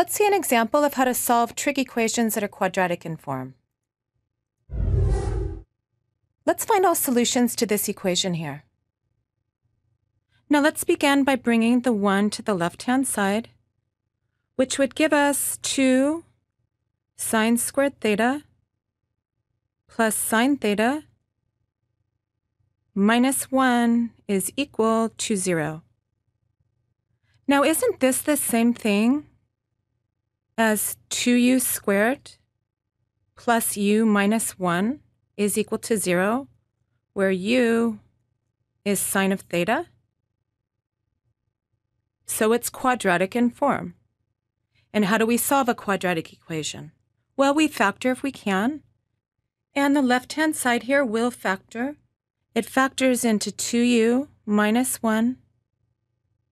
Let's see an example of how to solve trig equations that are quadratic in form. Let's find all solutions to this equation here. Now let's begin by bringing the 1 to the left-hand side, which would give us 2 sine squared theta plus sine theta minus 1 is equal to 0. Now isn't this the same thing as 2u squared plus u minus 1 is equal to 0, where u is sine of theta? So it's quadratic in form. And how do we solve a quadratic equation? Well, we factor if we can. And the left-hand side here will factor. It factors into 2u minus 1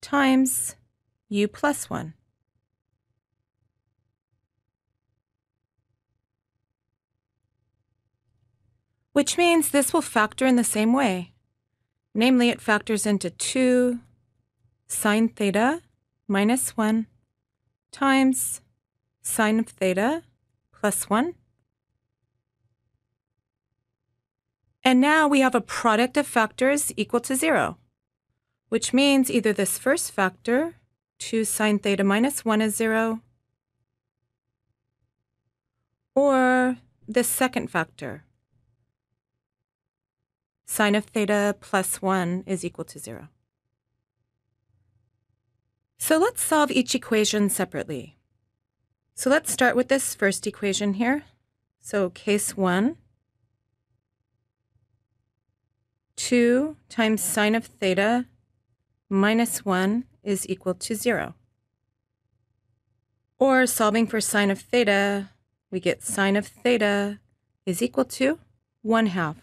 times u plus 1. Which means this will factor in the same way. Namely, it factors into 2 sine theta minus 1 times sine of theta plus 1. And now we have a product of factors equal to 0, which means either this first factor, 2 sine theta minus 1 is 0, or this second factor, sine of theta plus 1 is equal to 0. So let's solve each equation separately. So let's start with this first equation here. So case 1, 2 times sine of theta minus 1 is equal to 0. Or solving for sine of theta, we get sine of theta is equal to 1/2.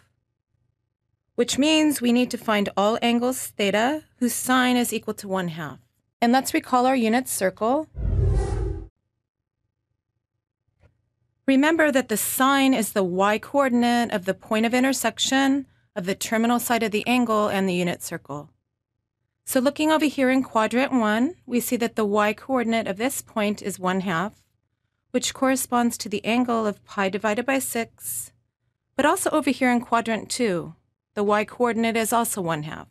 Which means we need to find all angles theta whose sine is equal to 1/2. And let's recall our unit circle. Remember that the sine is the y-coordinate of the point of intersection of the terminal side of the angle and the unit circle. So looking over here in quadrant 1, we see that the y-coordinate of this point is 1/2, which corresponds to the angle of pi divided by 6. But also over here in quadrant 2, the y-coordinate is also 1/2,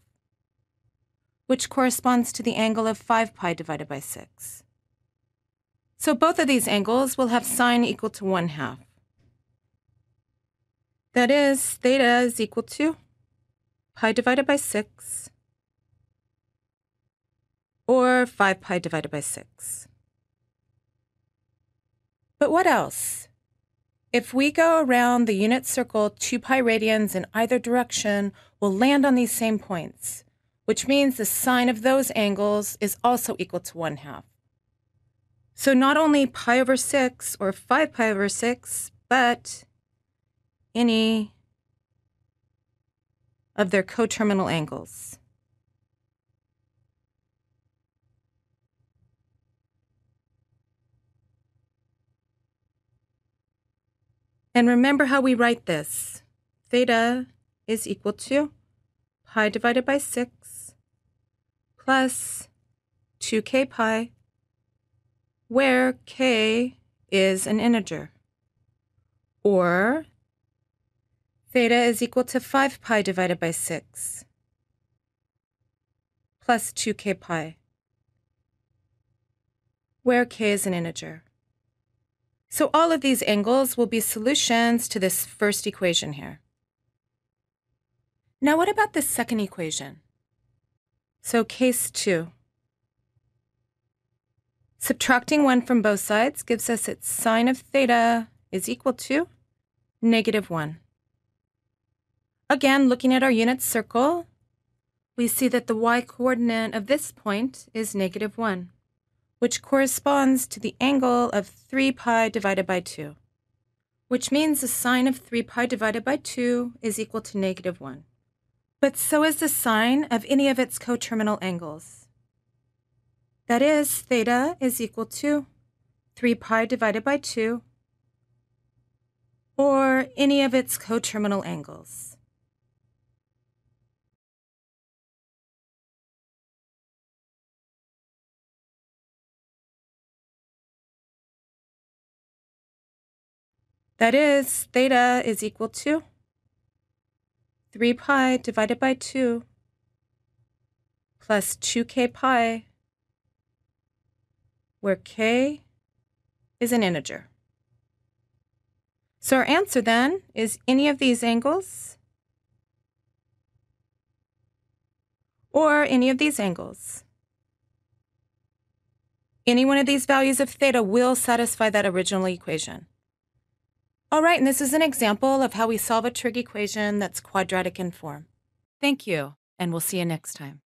which corresponds to the angle of 5 pi divided by 6. So both of these angles will have sine equal to 1/2. That is, theta is equal to pi divided by 6, or 5 pi divided by 6. But what else? If we go around the unit circle 2 pi radians in either direction, we'll land on these same points, which means the sine of those angles is also equal to 1/2. So not only pi over 6 or 5 pi over 6, but any of their coterminal angles. And remember how we write this. Theta is equal to pi divided by 6 plus 2k pi, where k is an integer. Or theta is equal to 5 pi divided by 6 plus 2k pi, where k is an integer. So all of these angles will be solutions to this first equation here. Now what about this second equation? So case 2. Subtracting 1 from both sides gives us its sine of theta is equal to -1. Again, looking at our unit circle, we see that the y-coordinate of this point is -1, which corresponds to the angle of 3 pi divided by 2, which means the sine of 3 pi divided by 2 is equal to -1. But so is the sine of any of its coterminal angles. That is, theta is equal to 3 pi divided by 2, or any of its coterminal angles. That is, theta is equal to 3 pi divided by 2 plus 2k pi, where k is an integer. So our answer then is any of these angles or any of these angles. Any one of these values of theta will satisfy that original equation. All right, and this is an example of how we solve a trig equation that's quadratic in form. Thank you, and we'll see you next time.